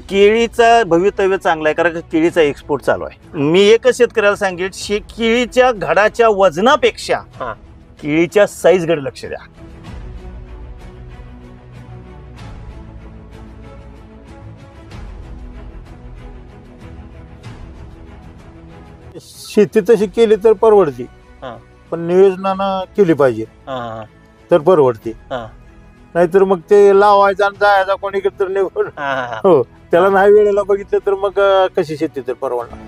केळीचा भवितव्य चांगला आहे, कारण केळीचा एक्सपोर्ट चालू आहे. मी एकच शेतकऱ्याला सांगेन, केळीच्या घडाच्या वजनापेक्षा केळीच्या साईजकडे लक्ष द्या. शेती तशी केली तर परवडते, पण नियोजनानं केली पाहिजे तर परवडते. नाहीतर मग ते लावायचं आणि जायचा कोणीकडे तर निवड. हो, त्याला नाही वेळेला बघितलं तर मग कशी शेती तर परवडणार.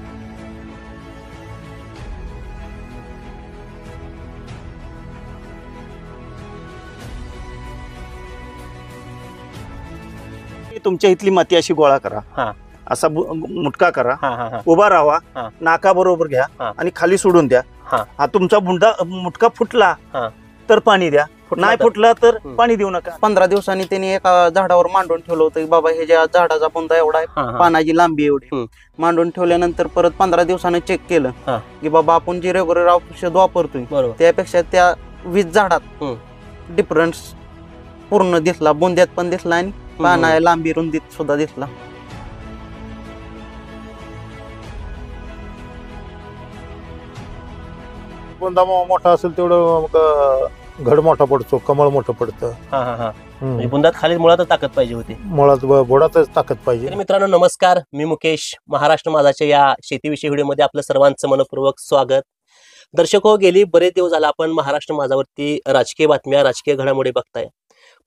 तुमच्या इथली माती अशी गोळा करा, असा मुटका करा, उभा राहा, नाका बरोबर घ्या आणि खाली सोडून द्या. हा तुमचा मुटका फुटला तर पाणी द्या, नाही फुटला तर पाणी देऊ नका. 15 दिवसांनी त्यांनी एका झाडावर मांडून ठेवलं होतं की बाबा हे ज्या झाडाचा बुंदा एवढा आहे, पानाची लांबी एवढी. मांडून ठेवल्यानंतर परत 15 दिवसांनी चेक केलं की बाबा आपण जे रेग्युलर औषध वापरतोय त्यापेक्षा त्या 20 झाडात डिफरन्स पूर्ण दिसला, बुंद्यात पण दिसला आणि पाना लांबी रुंदीत सुद्धा दिसला. बुंदा मोठा असेल तेवढं मग घड मोठा पडतो, कमळ मोठं पडतं. बुंदात खाली मुळातच ताकद पाहिजे होती, मुळात बुडातच ताकद पाहिजे. मित्रांनो नमस्कार, मी मुकेश. महाराष्ट्र माझाच्या या शेतीविषयी व्हिडिओमध्ये आपलं सर्वांचं मनपूर्वक स्वागत. दर्शक हो, गेली बरेच दिवस झाला आपण महाराष्ट्र माझावरती राजकीय बातम्या, राजकीय घडामोडी बघताय,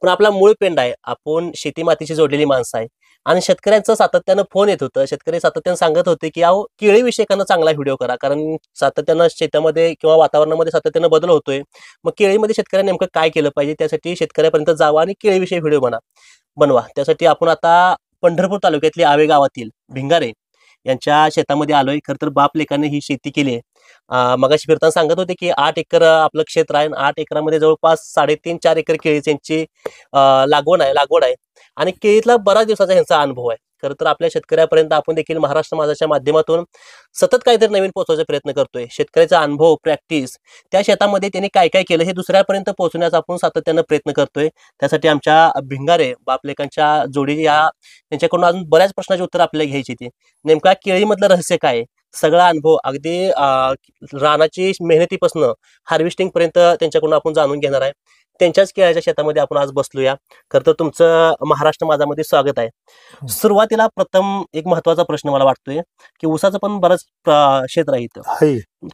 पण आपला मूळ पेंड आहे, आपण शेती मातीशी जोडलेली माणसं आहे. आणि शेतकऱ्यांचं सातत्यानं फोन येत होतं, शेतकरी सातत्यानं सांगत होते की अहो केळीविषयी एखादा चांगला व्हिडिओ करा, कारण सातत्यानं शेतामध्ये किंवा वातावरणामध्ये सातत्यानं बदल होतोय. मग केळीमध्ये शेतकऱ्यांनी नेमकं काय केलं पाहिजे, त्यासाठी शेतकऱ्यापर्यंत जावा आणि केळीविषयी व्हिडिओ बनवा. त्यासाठी आपण आता पंढरपूर तालुक्यातली आवे गावातील भिंगारे यांच्या शेतामध्ये आलोय. खरं तर बाप लेकाने ही शेती केली आहे. मगाशी फिरताना सांगत होते की 8 एकर आपलं क्षेत्र आहे, 8 एकरामध्ये जवळपास 3.5-4 एकर केळीची यांची लागवड आहे आणि केळीतला बऱ्याच दिवसाचा यांचा अनुभव आहे. खरं तर आपल्या शेतकऱ्यापर्यंत आपण देखील महाराष्ट्र माझाच्या माध्यमातून सतत काहीतरी नवीन पोहोचवायचा प्रयत्न करतोय. शेतकऱ्याचा अनुभव, प्रॅक्टिस, त्या शेतामध्ये त्यांनी काय काय केलं हे दुसऱ्यापर्यंत पोहोचण्याचा आपण सातत्यानं प्रयत्न करतोय. त्यासाठी आमच्या भिंगारे बापलेकांच्या जोडी यांच्याकडून अजून बऱ्याच प्रश्नाची उत्तर आपल्याला घ्यायची ती. नेमका केळीमधलं रहस्य काय, सगळा अनुभव अगदी रानाची मेहनतीपासून हार्वेस्टिंग पर्यंत त्यांच्याकडून आपण जाणून घेणार आहे. त्यांच्याच केळ्याच्या शेतामध्ये आपण आज बसलूया. खरं तर तुमचं महाराष्ट्र माझामध्ये स्वागत आहे. सुरुवातीला प्रथम एक महत्वाचा प्रश्न मला वाटतोय की ऊसाचं पण बरंच क्षेत्र आहे इथं,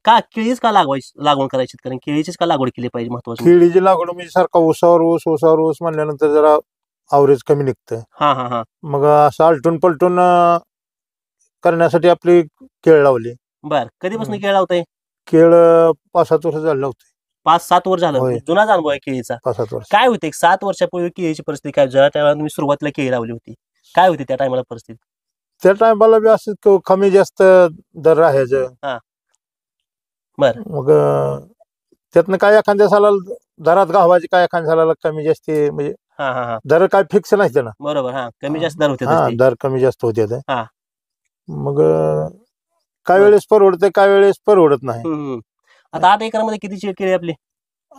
का केळीच का लागवड करायची, कारण केळीचीच का लागवड केली पाहिजे? महत्वाची केळीची लागवड म्हणजे सारखा ऊसावर ऊस म्हणल्यानंतर जरा अवरेज कमी निघतं. मग असं आलटून पलटून करण्यासाठी आपली केळ लावली. बर, कधीपासून केळ लावताय? केळ 5-7 वर्ष झालं लावतोय. 5-7 वर्ष झालं, जुनाच अनुभव आहे केळीचा. 5-7 वर्ष. काय होते 7 वर्षापूर्वी केळीची परिस्थिती काय, ज्या टायमाला तुम्ही सुरुवातीला केळी लावली होती काय होती त्या टायमाला परिस्थिती? त्या टायमाला बी असं कमी जास्त दर राहायचं. बर, मग त्यातनं काय एखाद्या सालाला दरात गावाची, काय एखाद्या सालाला कमी जास्त, म्हणजे दर काय फिक्स नाही त्याला. बरोबर, कमी जास्त दर होते, दर कमी जास्त होते. मग काय वेळेस परवडते, काय वेळेस परवडत नाही. आता 8 एकरामध्ये किती केळी आपली?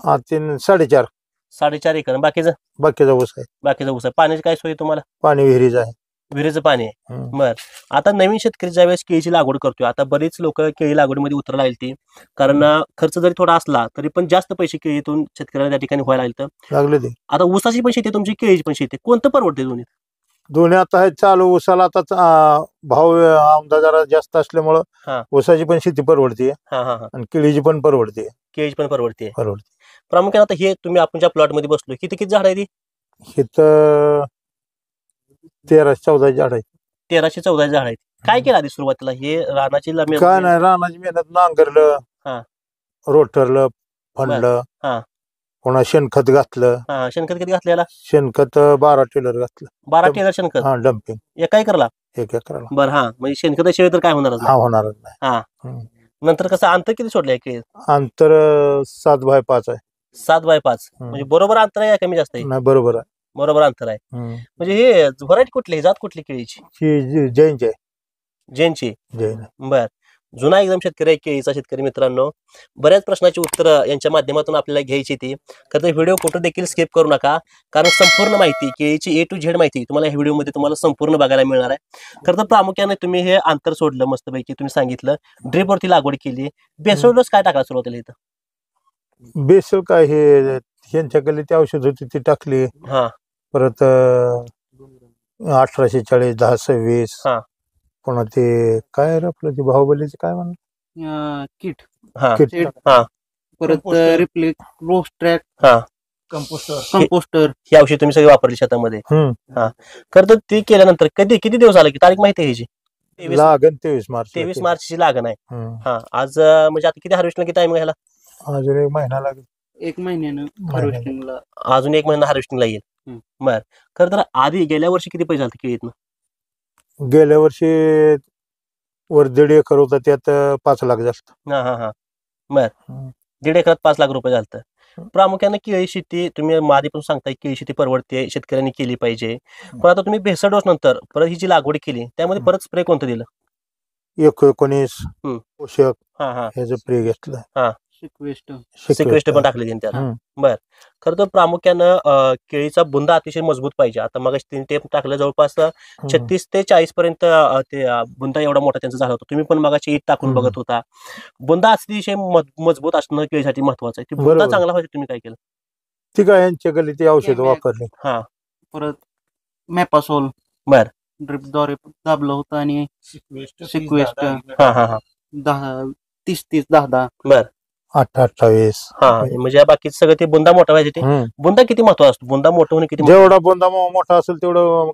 3.5-4.5 एकर. बाकीचा ऊस आहे. पाण्याची काय सोय तुम्हाला? पाणी विहिरीचं आहे, विहिरीचं पाणी आहे. बर, आता नवीन शेतकरी ज्यावेळेस केळीची लागवड करतोय, आता बरीच लोक केळी लागवडीमध्ये उतरायला लागली, कारण खर्च जरी थोडा असला तरी पण जास्त पैसे केळीतून शेतकऱ्याला त्या ठिकाणी व्हायला लागले. आता ऊसाची पण शेती, तुमची केळीची पण शेती, कोणतं परवडते? दोन्ही आता आहे चालू. ऊसाला आता भाव आमदा जरा जास्त असल्यामुळं ऊसाची पण शेती परवडते आणि केळीची पण परवडते. प्रामुख्याने आता हे तुम्ही आपण ज्या प्लॉट मध्ये बसलो, किती झाड आहे? हे तर 13-14 झाड आहेत. 1314 झाड आहेत. काय केलं आधी सुरुवातीला? हे रानाची काय नाही, रानाची मेहनत, नांगरलं, रोटरलं, फणलं, पुन्हा शेणखत घातलं. शेणखत किती घातलेला? शेणखत 12 टेलर घातलं. 12 टेलर शेणखत डम्पिंग एका एकरला? 1 एकराला. बरं, म्हणजे शेणखताशिवाय तर काय होणारच नाही. होणारच नाही. नंतर कसं अंतर किती सोडलंय केळी? अंतर 7x5 आहे. 7x5 म्हणजे बरोबर अंतर आहे, कमी जास्त आहे? नाही, बरोबर आहे, बरोबर अंतर आहे. म्हणजे हे व्हरायटी कुठली, जात कुठली केळीची? जैनची आहे. जैनची. बर, जुना एकदम शेतकरी आहे, केळीचा शेतकरी मित्रांनो. बऱ्याच प्रश्नाची उत्तर यांच्या माध्यमातून आपल्याला घ्यायची ती. खरं तर व्हिडिओ कुठं देखील स्किप करू नका, कारण संपूर्ण माहिती, केळीची A to Z माहिती तुम्हाला ह्या व्हिडिओमध्ये तुम्हाला संपूर्ण बघायला मिळणार आहे. खरं तर प्रामुख्याने तुम्ही हे अंतर सोडलं, मस्तपैकी तुम्ही सांगितलं ड्रीपवरती लागवड केली. बेसल डोस काय टाकायला सुरुवातीला इथं? बेसल काय हे ह्यांच्याकडे ती औषध होती ती टाकली. हा परत 1840 1026. हा. पुन्हा ते काय रे आपलं ते बाहुबलीचे काय किट हा किट. हा परत रिप्लेक ट्रॅक हा कंपोस्टर ही औषध तुम्ही सगळी वापरली शेतामध्ये. हम्म. खरं तर ती केल्यानंतर किती दिवस झाले की तारीख माहिती आहे ह्याची? लागण 23 मार्च. 23 मार्चची लागण आहे. हम्म. हा आज म्हणजे आता किती हार्वेस्टला किती टाइम ह्याला? अजून 1 महिना लागेल. 1 महिन्यानं हार्वेस्टिंगला. अजून 1 महिना हार्वेस्टिंगला येईल. बर. खरं तर आधी गेल्या वर्षी किती पैसे झाले केळीतनं? गेल्या वर्षी वर 1.5 एकर होता, त्यात 5 लाख जास्त. हा हा हा. बर. 1.5 एकरात 5 लाख रुपये झालं. प्रामुख्याने केळी शेती तुम्ही आधी पण सांगताय, केळी शेती परवडते, शेतकऱ्यांनी केली पाहिजे. पण आता तुम्ही भेसळ डोस नंतर परत ही जी लागवड केली त्यामध्ये परत स्प्रे कोणतं दिलं? 19 पोषक हा हा. ह्याचं प्रे घेतलं. सिक्वेस्ट पण टाकले त्याला. बर. खरं तर प्रामुख्यानं केळीचा बुंदा अतिशय मजबूत पाहिजे. आता मग तीन टेप टाकलं, जवळपास 36 ते 40 पर्यंत ते बुंदा एवढा मोठा त्यांचा झाला होता. तुम्ही पण मगाशी ईट टाकून बघत होता. बुंदा अतिशय मजबूत असणं केळीसाठी महत्वाचं आहे. बुंदा चांगला व्हायचा तुम्ही काय केलं? ती काय यांच्याकडे ती औषध वापरली. हा. परत मॅपासोल बर. ड्रिपद्वारे दाबलं होतं आणि सिक्वेस्ट हा हा हा. 30 10. बर. 28. हा. म्हणजे बाकी सगळं ते बुंदा मोठा व्हायसाठी बुंदा किती महत्व असतो? बुंदा मोठं होणे किती? जेवढा बुंदा मोठा असेल तेवढं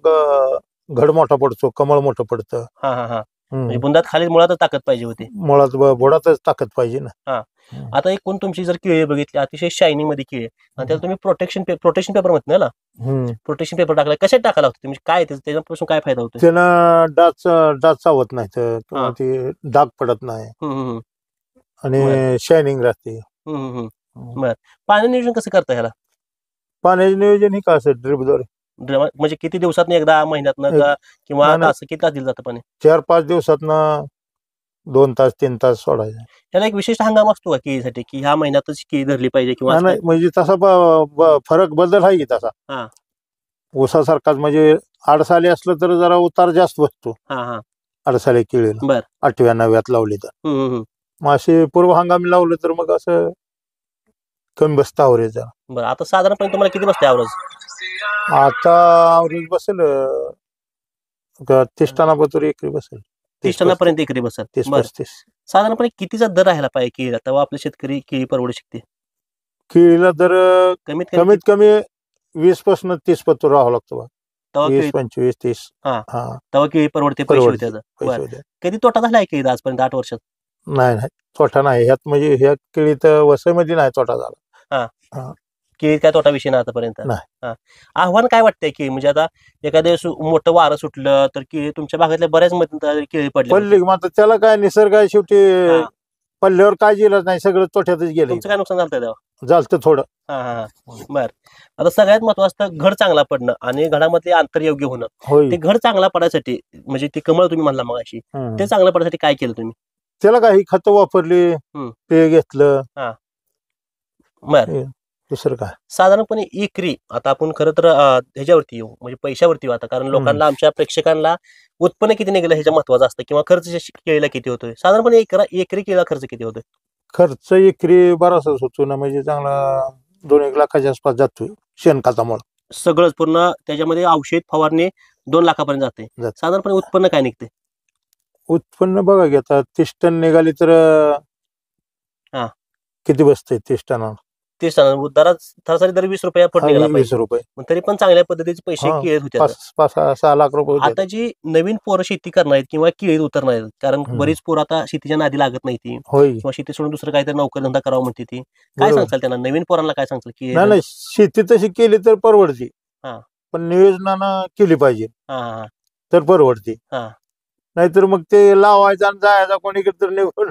घड मोठा पडतो, कमळ मोठं पडतं. हा हा हा. म्हणजे बुंदात खाली मुळातच ताकद पाहिजे होती. मुळात बुडातच ताकद पाहिजे ना. हा. आता एकूण तुमची जर केळी बघितली, अतिशय शायनिंग मध्ये केळी आणि त्याला तुम्ही प्रोटेक्शन पेपर म्हणतो ना, प्रोटेक्शन पेपर टाकला, कशात टाकायला होतं म्हणजे काय त्याच्यापासून काय फायदा होतो? त्यानं डाच चावत नाही, किंवा ते डाग पडत नाही आणि शायनिंग राहते. बर. पाणी नियोजन कसं करता ह्याला? पाण्याचे नियोजन हे का असं ड्रिपद्वारे. म्हणजे किती दिवसात एकदा, महिन्यातनं, किंवा तास किती तास दिलं जातं पाणी? 4-5 दिवसातनं 2 तास 3 तास सोडायचं. त्याला एक विशिष्ट हंगाम असतो का केळीसाठी, की ह्या महिन्यातच केळी धरली पाहिजे किंवा नाही, म्हणजे तसा फरक बदल आहे की तसा. ऊसासारखाच म्हणजे आडसाली असलं तर जरा उतार जास्त बसतो. आडसाली केळीला बर. 8व्या 9व्यात लावली तर. मग असे पूर्व हंगामी लावलं तर मग असं कमी बसतं आवरेज जरा. बरं. आता साधारणपणे तुम्हाला किती बसते आवरेज? आता आवरेज बसेल 30 टनापर्यंत एकरी बसेल. 30 टनापर्यंत एकरी बसेल. 30-35. साधारणपणे कितीचा दर राहायला पाहिजे केळीला, तेव्हा आपले शेतकरी केळी परवडू शकते? केळीला दर कमीत कमी 20 पासून 30 पत्र राहावं लागतं. 20, 25, 30. तेव्हा केळी परवडते, पैसे होते. कधी तोटा झालाय केळी आजपर्यंत 8 वर्षात? नाही, तोटा नाही ह्यात. म्हणजे ह्या केळीत वसईमध्ये नाही तोटा झाला. केळी काय तोटा विषय नाही आतापर्यंत. आव्हान काय वाटतंय की म्हणजे आता एखाद्या मोठं वारं सुटलं तर केळी तुमच्या भागातल्या बऱ्याच मध्ये केळी पडली, मात्र त्याला काय निसर्ग आहे शेवटी. पडल्यावर काय गेलं नाही, सगळं तोट्यातच गेलं. तुमचं काय नुकसान झालं तेव्हा? झालं थोडं. बर. आता सगळ्यात महत्वाचं घड चांगला पडणं आणि घडामधले अंतर योग्य होणं. ते घड चांगला पडायसाठी म्हणजे ते कमळ तुम्ही म्हणला मग अशी, ते चांगलं पडायसाठी काय केलं तुम्ही? त्याला काही खत वापरली, ते घेतलं. बर. दुसरं काय साधारणपणे एकरी, आता आपण खरं तर ह्याच्यावरती येऊ, म्हणजे पैशावरती येऊ आता, कारण लोकांना, आमच्या प्रेक्षकांना उत्पन्न किती निघालं ह्याच्या महत्वाचं असतं, किंवा खर्च केळीला किती होतोय. साधारणपणे एकरी केळीला खर्च किती होतोय? खर्च एकरी बराचसाच होतो ना, म्हणजे चांगला 2-1 लाखाच्या आसपास जातोय शेणखतामुळे. सगळंच पूर्ण त्याच्यामध्ये औषध फवारणी 2 लाखापर्यंत जाते. साधारणपणे उत्पन्न काय निघते? उत्पन्न बघा की आता 30 टन निघाली तर किती बसतंय 30 टनावर? 30 टन दरात सरासरी दर 20 रुपये फूट निघाला 20 रुपये. तरी पण चांगल्या पद्धतीचे पैसे केळीत होते. 5-6 लाख रुपये. आता जी नवीन पोरं शेती करणार आहेत किंवा केळीत उतरणार आहेत, कारण बरीच पोरं आता शेतीच्या नादी लागत नाही ती, किंवा शेती सोडून दुसरं काहीतरी नोकरधंदा करावं म्हणते ती, काय सांगताल त्यांना, नवीन पोरांना काय सांगताल? की नाही, शेती तशी केली तर परवडते, पण नियोजनानं केली पाहिजे तर परवडते. नाहीतर मग ते लावायचं आणि जायचा कोणीकडे तर निघून,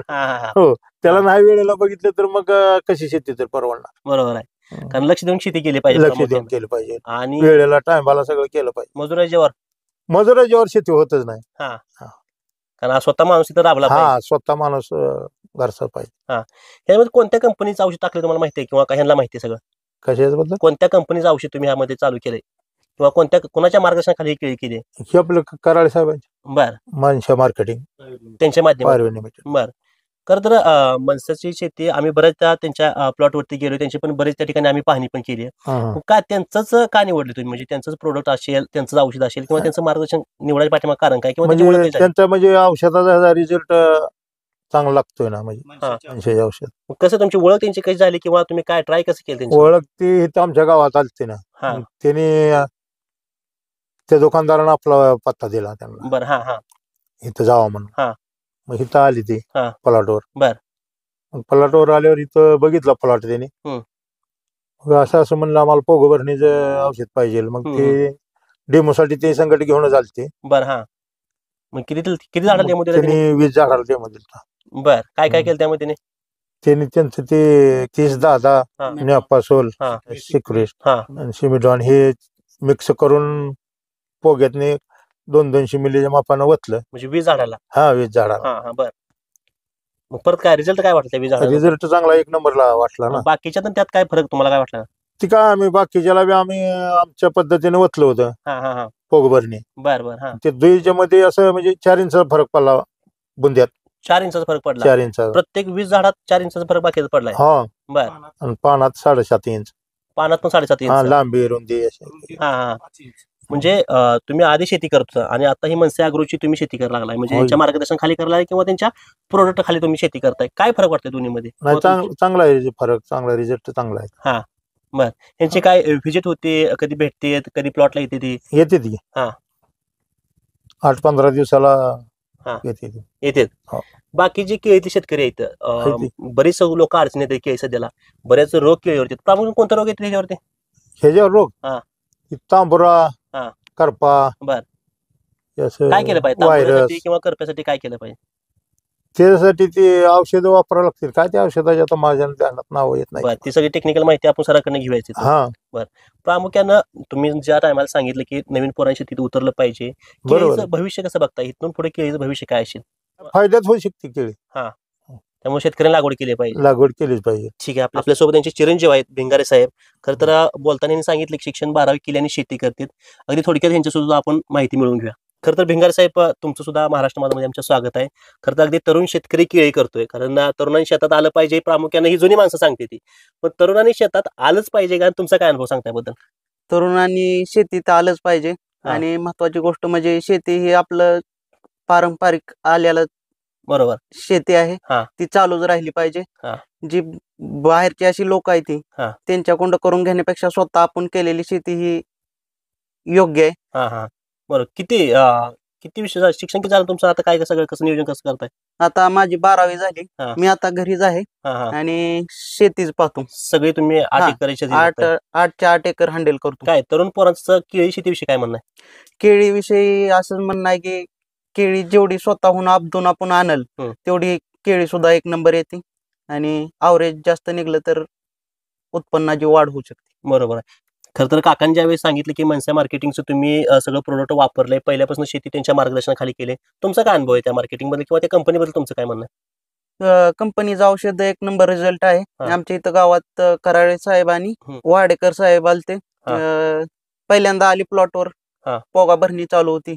त्याला नाही वेळेला बघितलं तर मग कशी शेती तर परवडणार. बरोबर आहे, कारण लक्ष देऊन शेती केली पाहिजे, लक्ष देऊन केलं पाहिजे आणि वेळेला टायमाला सगळं केलं पाहिजे. मजुराच्यावर शेती होतच नाही. कारण हा स्वतः माणूस इथं राबला हा पाहिजे. स्वतः माणूस घरचा पाहिजे. यामध्ये कोणत्या कंपनीचं औषध टाकलं तुम्हाला माहिती आहे किंवा ह्यांना माहिती आहे सगळं? कशाबद्दल? कोणत्या कंपनीचं औषध तुम्ही ह्यामध्ये चालू केलंय किंवा कोणाच्या मार्गदर्शनाखाली ही केळी केली? हे आपलं कराळे साहेबांचे बर, मानशा मार्केटिंग त्यांच्या माध्यमातून. पारवे लिमिटेड. बर. खरं तर मनसाची शेती आम्ही बऱ्याचदा त्यांच्या प्लॉटवरती गेलो, त्यांची पण बरेच त्या ठिकाणी आम्ही पाहणी पण केली आहे. का त्यांचंच का निवडले तुम्ही? म्हणजे त्यांचंच प्रोडक्ट असेल, त्यांचंच औषध असेल किंवा त्यांचं मार्गदर्शन निवडायच्या पाठीमागे कारण काय किंवा म्हणजे त्याच्यामुळे काय झालं? त्यांचा म्हणजे औषधाचा रिझल्ट चांगला लागतोय ना, म्हणजे मनशाचे औषध. मग कसं तुमची ओळख त्यांची कशी झाली किंवा तुम्ही काय ट्राय कसं केलं त्यांची? ओळख ती इथं आमच्या गावात आलती ना, हा. त्यांनी त्या दुकानदारानं आपला पत्ता दिला त्यांना, बरं. हा हा इथं जावा म्हणून. हा. मग इथं आली ती हा. प्लॉटवर. बर. मग प्लॉटवर आल्यावर इथं बघितला प्लॉट त्यांनी. मग असं म्हणलं आम्हाला पोगो भरणीचं औषध पाहिजे. मग ते डेमोसाठी ते संकट घेऊन आलते. बरं. हा. मग किती झाडाला डेमो दिला त्यांनी 20 झाडाला डेमो दिला. बर. काय काय केलं त्यामध्ये त्यांनी? त्यांनी त्यांचं ते 30-10 हा. नेपासोल, हा. सिक्रेस्ट हा. आणि सिमिडॉन हे मिक्स करून पोग्यातने 200-200 मिलीच्या मापानं वतलं. म्हणजे 20 झाडाला? हा 20 झाडाला. हा हा. बर. मग परत काय रिझल्ट काय वाटलं 20 झाडाला? रिझल्ट चांगला 1 नंबरला वाटला ना. बाकीच्या त्यात काय फरक तुम्हाला काय वाटला? ती काय आम्ही बाकीच्याला बी आम्ही आमच्या पद्धतीने वतलं होतं हा हा हा. पोग भरणी. बर बर. हा. ते दुईच्या मध्ये असं म्हणजे 4 इंचा फरक पडला बुंद्यात. 4 इंचाचा फरक पडला? 4 इंचा. प्रत्येक 20 झाडात 4 इंचाचा फरक बाकीचा पडलाय? हा. बर. आणि पानात 7.5 इंच. पानात पण 7.5 हा, इंच? लांबी रुंदी अशी. हा हा. म्हणजे तुम्ही आधी शेती करत होता आणि आता ही मनसे अॅग्रोची तुम्ही शेती करायला लागलाय, म्हणजे होय. त्यांच्या मार्गदर्शन खाली करायला किंवा त्यांच्या प्रोडक्ट खाली तुम्ही शेती करताय. काय फरक वाटतोय दोन्हीमध्ये? नाही चांगला आहे फरक, चांगला रिझल्ट चांगला आहे. हा. बर. यांची काय व्हिजिट होते, कधी भेटते, कधी प्लॉटला येते ती? येते ती. हा. 8-15 दिवसाला हा. येते ती. येते. हो. बाकीचे केळीचे शेतकरी आहेत, बरेच लोक अडचणी येतात केळी सध्याला, बरेच रोग केळीवरती. प्रामुख्याने कोणता रोग येतो त्याच्यावरती? ह्याच्यावर रोग हा. तांबुरा, हा. करपा. बर. असं काय केलं पाहिजे व्हायरस तांबुऱ्यासाठी किंवा करप्यासाठी? काय केलं पाहिजे त्यासाठी? ते औषधं वापरावं लागतील. काय ते औषधाच्या आता माझ्या ध्यानात नाव येत नाही. बरं, ती सगळी टेक्निकल माहिती आपण सरांकडनं घ्यायची. हा. प्रामुख्यानं तुम्ही ज्या टायमाला सांगितलं की नवीन पोरांशी तिथे उतरलं पाहिजे, केळीचं भविष्य कसं बघता? इथून पुढे केळीचं भविष्य काय असेल? फायद्यात होऊ शकते केळी. त्यामुळे शेतकऱ्यांनी लागवड केली पाहिजे. लागवड केलीच पाहिजे. ठीक आहे. आपल्यासोबत त्यांचे चिरंजीव आहेत भिंगारे साहेब. खरं तर बोलताना यांनी सांगितलं की शिक्षण 12वी केली आणि शेती करतात. अगदी थोडक्यात यांच्या सुद्धा आपण माहिती मिळवून घेऊया. खरं तर भिंगारे साहेब, तुमचं सुद्धा महाराष्ट्र माझामध्ये आमचं स्वागत आहे. खरं तर अगदी तरुण शेतकरी केळी करतोय, कारण तरुणांनी शेतात आलं पाहिजे प्रामुख्याने ही जुनी माणसं सांगते ती, पण तरुणांनी शेतात आलंच पाहिजे का? तुमचा काय अनुभव सांगता याबद्दल? तरुणांनी शेतीत आलंच पाहिजे. आणि महत्वाची गोष्ट म्हणजे शेती ही आपलं पारंपरिक आलेलं बरोबर शेती आहे, ती चालूच राहिली पाहिजे. जी बाहेरची अशी लोक आहेत ती त्यांच्याकडून करून घेण्यापेक्षा स्वतः आपण केलेली शेती ही योग्य आहे. बरोबर. किती विषय शिक्षण किती झालं तुमचं? आता काय सगळं कसं नियोजन कसं करताय? आता माझी 12वी झाली, मी आता घरीच आहे आणि शेतीच पाहतो. सगळी तुम्ही 8 एकर 8 एकर हँडल करतो. काय तरुण पोरांचं केळी शेतीविषयी काय म्हणणं आहे? केळीविषयी असं म्हणणं आहे की केळी जेवढी स्वतःहून आपदून आपण आणल तेवढी केळी सुद्धा 1 नंबर येते आणि अवरेज जास्त निघलं तर उत्पन्नाची वाढ होऊ शकते. बरोबर आहे. खरं तर काकांनी ज्यावेळी सांगितलं की मनसा मार्केटिंगचं तुम्ही सगळं प्रोडक्ट वापरलंय, पहिल्यापासून शेती त्यांच्या मार्गदर्शनाखाली केले, तुमचा काय अनुभव आहे त्या मार्केटिंग बद्दल किंवा त्या कंपनीबद्दल तुमचं काय म्हणणं आहे? कंपनीचं औषध 1 नंबर रिझल्ट आहे. आमच्या इथं गावात कराळे साहेब आणि वाडेकर साहेब आलते. पहिल्यांदा आली प्लॉटवर, पोगा भरणी चालू होती.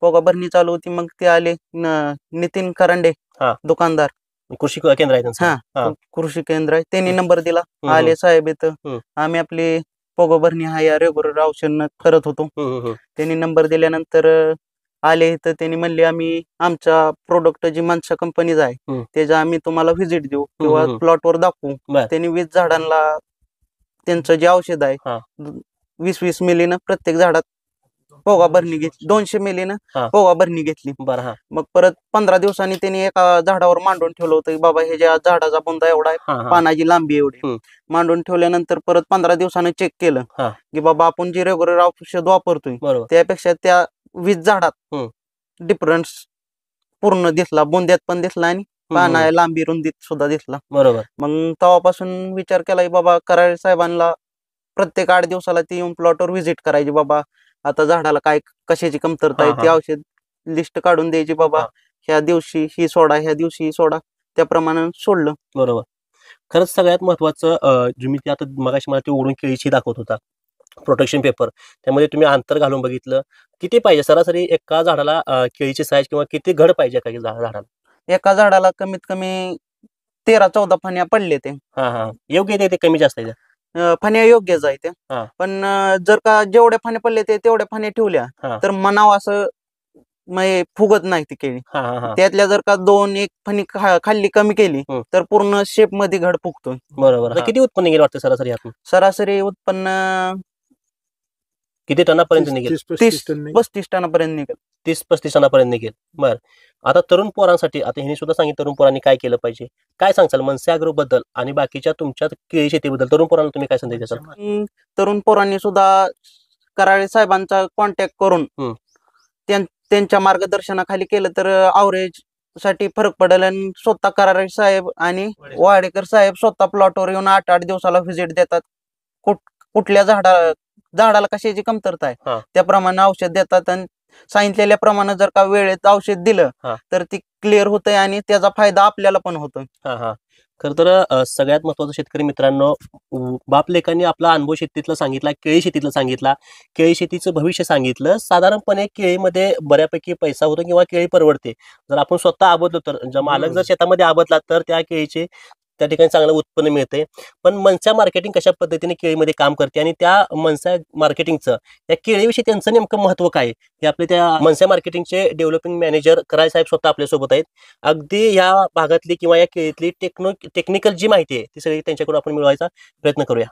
पोगा भरणी चालू होती, मग ते आले नितीन करंडे दुकानदार, कृषी केंद्र आहे त्यांचं. कृषी केंद्र आहे, त्यांनी नंबर दिला. आले साहेब इथं, आम्ही आपली पोगो भरणी हा या रेग्युलर औषध करत होतो. त्यांनी नंबर दिल्यानंतर आले इथं, त्यांनी म्हणले आम्ही आमचा प्रोडक्ट जी मनसा कंपनीचा आहे त्याचा आम्ही तुम्हाला व्हिजिट देऊ किंवा प्लॉटवर दाखवू. त्यांनी 20 झाडांना त्यांचं जे औषध आहे 20-20 मिलीनं प्रत्येक झाडात पोगा भरणी घेतली, 200 मिलीनं पोगा भरणी घेतली. मग परत 15 दिवसांनी त्यांनी एका झाडावर मांडून ठेवलं होतं की बाबा हे ज्या झाडाचा बुंदा एवढा आहे, पानाची लांबी एवढी. मांडून ठेवल्यानंतर परत 15 दिवसानं चेक केलं की बाबा आपण जे रेग्युलर औषध वापरतोय त्यापेक्षा त्या 20 झाडात डिफरन्स पूर्ण दिसला, बुंद्यात पण दिसला आणि पाना लांबी रुंदीत सुद्धा दिसला. बरोबर. मग तेव्हापासून विचार केला की बाबा कराळे साहेबांना प्रत्येक 8 दिवसाला ती येऊन प्लॉटवर व्हिजिट करायची. बाबा आता झाडाला काय कशाची कमतरता आहे ती औषध लिस्ट काढून द्यायची. बाबा ह्या दिवशी ही सोडा, ह्या दिवशी ही सोडा, त्याप्रमाणे सोडलं. बरोबर. खरंच सगळ्यात महत्वाचं तुम्ही ते आता मगाशी मला ते उघडून केळीची दाखवत होता प्रोटेक्शन पेपर, त्यामध्ये तुम्ही अंतर घालून बघितलं. किती पाहिजे सरासरी एका झाडाला केळीची साईज किंवा किती घड पाहिजे एका झाडाला? एका झाडाला कमीत कमी 13-14 फण्या पडले ते. योग्य आहे ते कमी जास्त आहे? फण्या योग्यच आहे त्या. पण जर का जेवढ्या फण्या पडले ते तेवढ्या फण्या ठेवल्या तर मनाव असं फुगत नाही ती केळी. त्यातल्या जर का 2-1 फणी खाल्ली कमी केली तर पूर्ण शेप मध्ये घड फुगतो. बरोबर. किती उत्पन्न निघेल वाटतं सरासरी यातून? सरासरी उत्पन्न किती टनापर्यंत निघेल? 30-35 टनापर्यंत निघेल. 30-35 टनापर्यंत निघेल. बरं, आता तरुण पोरांसाठी, आता ह्यांनी सुद्धा सांगितलं तरुण पोरांनी काय केलं पाहिजे, काय सांगचाल मनसे ॲग्रो बद्दल आणि बाकीच्या तुमच्या केळी शेतीबद्दल तरुण पोरांना तुम्ही काय संदेश द्याल? तरुण पोरांनी सुद्धा कराळे साहेबांचा कॉन्टॅक्ट करून त्यांच्या मार्गदर्शनाखाली केलं तर अवरेज साठी फरक पडेल. आणि स्वतः कराळे साहेब आणि वाडेकर साहेब स्वतः प्लॉटवर येऊन 8-8 दिवसाला व्हिजिट देतात. कुठल्या झाडाला कशाची कमतरता आहे त्याप्रमाणे औषध देतात. आणि सांगितलेल्या प्रमाणे जर का वेळेत औषध दिलं तर ती क्लिअर होतंय आणि त्याचा फायदा आपल्याला पण होतो. खरं तर सगळ्यात महत्वाचं शेतकरी मित्रांनो, बाप लेकांनी आपला अनुभव शेतीतला सांगितला, केळी शेतीतला सांगितला, केळी शेतीचं भविष्य सांगितलं. साधारणपणे केळीमध्ये बऱ्यापैकी पैसा होतो किंवा केळी परवडते जर आपण स्वतः आबदलो तर. मालक जर शेतामध्ये आबदला तर त्या केळीचे त्या ठिकाणी चांगलं उत्पन्न मिळते. पण मनसा मार्केटिंग कशा पद्धतीने केळीमध्ये काम करते आणि त्या मनसा मार्केटिंगचं त्या केळीविषयी त्यांचं नेमकं महत्व काय हे आपले त्या मनसा मार्केटिंगचे डेव्हलपिंग मॅनेजर कराळे साहेब स्वतः आपल्यासोबत आहेत. अगदी या भागातली किंवा या केळीतली टेक्निकल जी माहिती आहे ती सगळी त्यांच्याकडून आपण मिळवायचा प्रयत्न करूया.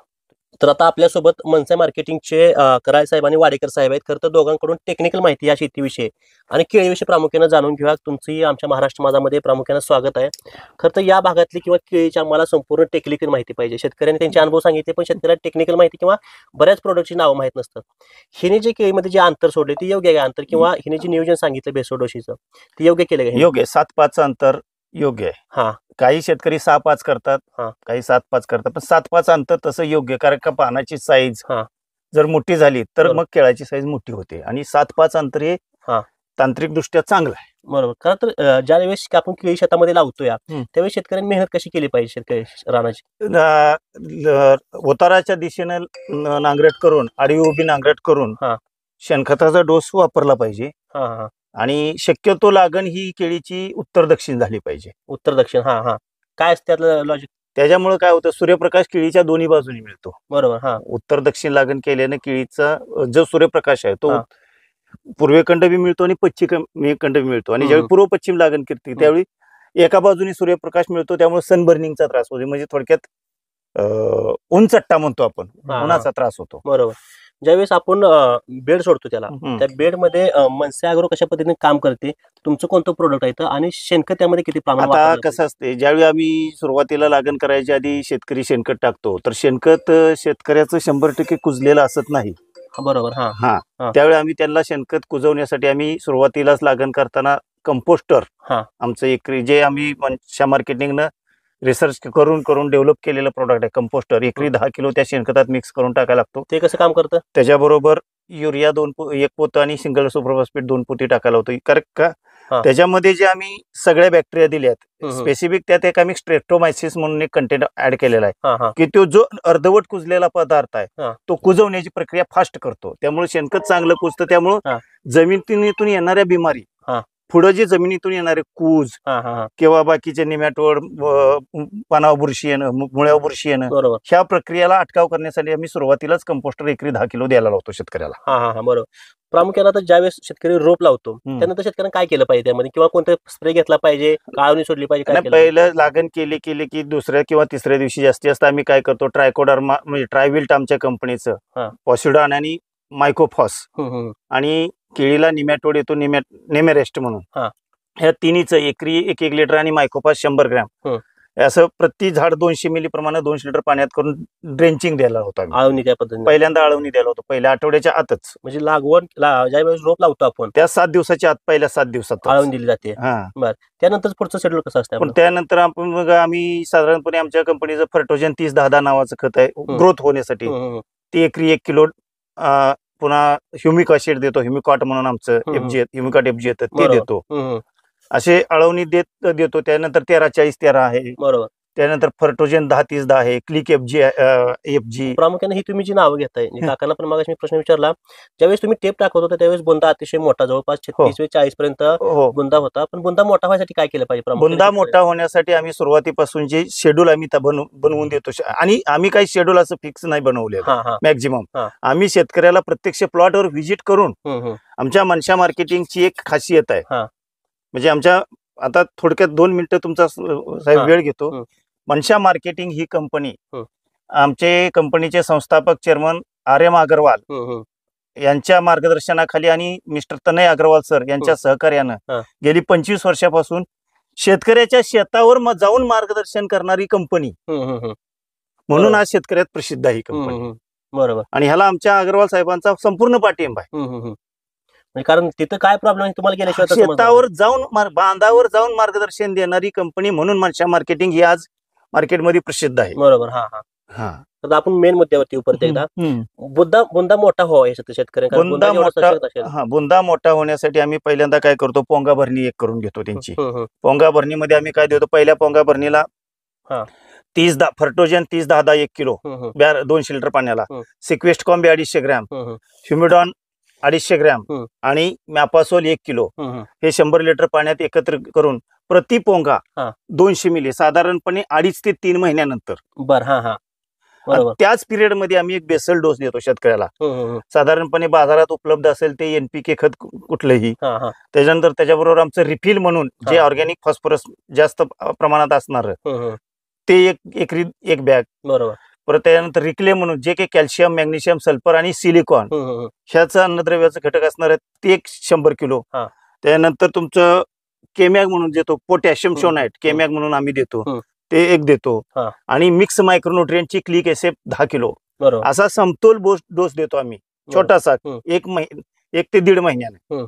तर आता आपल्यासोबत मनसा मार्केटिंगचे कराळे साहेब आणि वाडेकर साहेब आहेत. खरं तर दोघांकडून टेक्निकल माहिती या शेतीविषयी आणि केळीविषयी प्रामुख्याने जाणून घेऊया. तुमची आमच्या महाराष्ट्र माझामध्ये प्रामुख्याने स्वागत आहे. खरं तर या भागातली किंवा केळीची आम्हाला संपूर्ण टेक्निकल माहिती पाहिजे. शेतकऱ्यांनी त्यांचे अनुभव सांगितले पण शेतकऱ्याला टेक्निकल माहिती किंवा बऱ्याच प्रोडक्टची नावं माहीत नसतात. हिने जे केळीमध्ये जे अंतर सोडले ते योग्य आहे अंतर, किंवा हिने जे नियोजन सांगितलं बेसोडोशीचं ते योग्य केलं का? योग्य 7-5 अंतर योग्य आहे. काही शेतकरी 6-5 करतात, काही 7-5 करतात, पण 7-5 अंतर तसं योग्य. कारण का पानाची साईज जर मोठी झाली तर मग केळाची साईज मोठी होते आणि 7-5 अंतर हे तांत्रिक दृष्ट्या चांगलं आहे. बरोबर. खरं तर ज्या वेळेस आपण केळी शेतामध्ये लावतोय त्यावेळेस शेतकऱ्यांनी मेहनत कशी केली पाहिजे शेतकरी रानाची? उताराच्या दिशेनं नांगरट करून, आडवी उभी नांगरट करून शेणखताचा डोस वापरला पाहिजे. आणि शक्यतो लागण ही केळीची उत्तर दक्षिण झाली पाहिजे. उत्तर दक्षिण काय असते त्यातलं लॉजिक? त्याच्यामुळे काय होतं, सूर्यप्रकाश केळीच्या दोन्ही बाजूनी मिळतो. बरोबर. उत्तर दक्षिण लागण केल्याने केळीचा जो सूर्यप्रकाश आहे तो पूर्वेकडे बी मिळतो आणि पश्चिमेकडे बी मिळतो. आणि ज्यावेळी पूर्व पश्चिम लागण करते त्यावेळी एका बाजूनी सूर्यप्रकाश मिळतो, त्यामुळे सनबर्निंगचा त्रास होतो. म्हणजे थोडक्यात उंचट्टा म्हणतो आपण, उन्हाचा त्रास होतो. बरोबर. ज्यावेळेस आपण बेड सोडतो त्याला, त्या बेडमध्ये मनसे ॲग्रो कशा पद्धतीने काम करते, तुमचं कोणतं प्रोडक्ट आहे आणि शेणखत त्यामध्ये किती प्रमाणात? आता कसं असते, ज्यावेळी आम्ही सुरुवातीला लागण करायच्या आधी शेतकरी शेणखत टाकतो तर शेणखत शेतकऱ्याचं 100% कुजलेलं असत नाही. बरोबर. त्यावेळी आम्ही त्यांना शेणखत कुजवण्यासाठी आम्ही सुरुवातीलाच लागण करताना कंपोस्टर आमचं एकरी जे आम्ही मनसा मार्केटिंगनं रिसर्च करून डेव्हलप केलेलं प्रोडक्ट आहे कंपोस्टर, एकरी 10 किलो त्या शेणखतात मिक्स करून टाकायला लागतो. ते कसं काम करतं? त्याच्याबरोबर युरिया 1 पोतं आणि सिंगल सुपर फॉस्फेट 2 पोती टाकायला होतं. कारण का त्याच्यामध्ये जे आम्ही सगळ्या बॅक्टेरिया दिल्यात स्पेसिफिक, त्यात एक आम्ही स्ट्रेप्टोमायसिस म्हणून एक कंटेंट ऍड केलेला आहे की तो जो अर्धवट कुजलेला पदार्थ आहे तो कुजवण्याची प्रक्रिया फास्ट करतो. त्यामुळे शेणखत चांगलं कुजतं. त्यामुळे जमिनीतून येणाऱ्या बिमारी, पुढे जे जमिनीतून येणारे कूज किंवा बाकीचे निमॅटोड, पानावर बुरशी येणं, मुळ्यावर बुरशी येणं, ह्या प्रक्रियेला अटकाव करण्यासाठी आम्ही सुरुवातीलाच कंपोस्टर एकरी 10 किलो द्यायला लावतो शेतकऱ्याला. बरोबर. प्रामुख्याने आता ज्यावेळेस शेतकरी रोप लावतो त्यानंतर शेतकऱ्यांना काय केलं पाहिजे त्यामध्ये, किंवा कोणतं स्प्रे घेतला पाहिजे, काळवणी सोडली पाहिजे? पहिलं लागण केली की दुसऱ्या किंवा तिसऱ्या दिवशी जास्तीत जास्त आम्ही काय करतो, ट्रायकोडर्मा म्हणजे ट्रायविल्ट आमच्या कंपनीचं, पॉसिडॉन आणि मायकोफॉस, आणि केळीला निमॅटोड येतो नेमेरेस्ट म्हणून, ह्या तिन्हीचं एकरी 1 लिटर आणि मायकोफॉस 100 ग्रॅम असं प्रति झाड 200 मिली प्रमाणे 200 लिटर पाण्यात करून ड्रेंचिंग द्यायला होतं. आळवणी त्या पद्धतीने पहिल्यांदा आळवणी द्यायला होतं, पहिल्या आठवड्याच्या आतच. म्हणजे लागवड ज्यावेळेस रोप लावतो आपण त्या 7 दिवसाच्या आत, पहिल्या 7 दिवसात आळवणी दिली जाते. बरं. त्यानंतर पुढचं शेड्यूल कसं असतं? पण त्यानंतर आपण मग आम्ही साधारणपणे आमच्या कंपनीचं फर्टोजन 30-10 नावाचं खत आहे ग्रोथ होण्यासाठी, ते एकरी 1 किलो. पुन्हा ह्युमिक ऍसिड देतो, ह्युमिकॉट म्हणून आमचं ह्युमिकॉट FG येतं ते देतो. असे अळवणी देतो. त्यानंतर 13-40-13 आहे. बरोबर. त्यानंतर फर्टोजन 10-30-10 आहे. Click FG. प्रामुख्याने ही तुम्ही जी नावं घेताय, काकांना पण मागाशी मी प्रश्न विचारला, ज्यावेळेस तुम्ही टेप टाकत होता त्यावेळेस बुंदा अतिशय मोठा, जवळपास 36-40 पर्यंत बुंदा होता. पण बुंदा मोठा व्हायसाठी काय केलं पाहिजे? बुंदा मोठा होण्यासाठी आम्ही सुरुवातीपासून जे शेड्यूल आम्ही बनवून देतो, आणि आम्ही काही शेड्यूल असं फिक्स नाही बनवलेलं. मॅक्झिमम आम्ही शेतकऱ्याला प्रत्यक्ष प्लॉटवर व्हिजिट करून, आमच्या मनशा मार्केटिंगची एक खासियत आहे, म्हणजे आमच्या, आता थोडक्यात 2 मिनिटं तुमचा साहेब वेळ घेतो. मनशा मार्केटिंग ही कंपनी, आमचे कंपनीचे संस्थापक चेअरमन RM अग्रवाल यांच्या मार्गदर्शनाखाली आणि मिस्टर तनय अग्रवाल सर यांच्या सहकार्यानं गेली 25 वर्षापासून शेतकऱ्याच्या शेतावर जाऊन मार्गदर्शन करणारी कंपनी म्हणून आज शेतकऱ्यात प्रसिद्ध आहे ही कंपनी. बरोबर. आणि ह्याला आमच्या अग्रवाल साहेबांचा संपूर्ण पाठिंबा आहे. कारण तिथं काय प्रॉब्लेम आहे तुम्हाला गेल्याशिवाय शेतावर जाऊन, बांधावर जाऊन मार्गदर्शन देणारी कंपनी म्हणून मनशा मार्केटिंग ही आज मार्केटमध्ये प्रसिद्ध आहे. बरोबर. तर आपण मेन मुद्द्यावरती परत एकदा, बुंदा मोठा व्हावा याच्यात शेतकऱ्यांना. बुंदा मोठा होण्यासाठी आम्ही पहिल्यांदा काय करतो, पोंगा भरणी एक करून घेतो त्यांची. पोंगा भरणीमध्ये आम्ही काय देतो, पहिल्या पोंगा भरणीला 30-10 फर्टोजन 30-10 1 किलो 200 लिटर पाण्याला, सिक्वेस्ट कॉम्बी 250 ग्रॅम, ह्युमिडॉन 250 ग्रॅम आणि मॅपासोल 1 किलो हे 100 लिटर पाण्यात एकत्र करून प्रति पोंगा 200 मिली साधारणपणे 2.5 ते 3 महिन्यानंतर. त्याच पिरियड मध्ये आम्ही एक बेसल डोस देतो शेतकऱ्याला. साधारणपणे बाजारात उपलब्ध असेल ते NPK खत कुठलंही. त्याच्यानंतर त्याच्याबरोबर आमचं रिफिल म्हणून जे ऑर्गॅनिक फॉस्फरस जास्त प्रमाणात असणार ते एक बॅग. बरोबर. परत त्यानंतर रिक्ले म्हणून जे काही कॅल्शियम, मॅग्नेशियम, सल्फर आणि सिलिकॉन ह्याचं अन्नद्रव्याचं घटक असणार आहे ते एक 100 किलो. त्यानंतर तुमचं केमॅग म्हणून देतो, पोटॅशियम शोनाइट केमॅग म्हणून आम्ही देतो, ते एक देतो. आणि मिक्स मायक्रोन्यूट्रिएंटची क्लिक एसएफ 10 किलो. असा समतोल डोस देतो आम्ही, छोटासा, 1 ते 1.5 महिन्याने.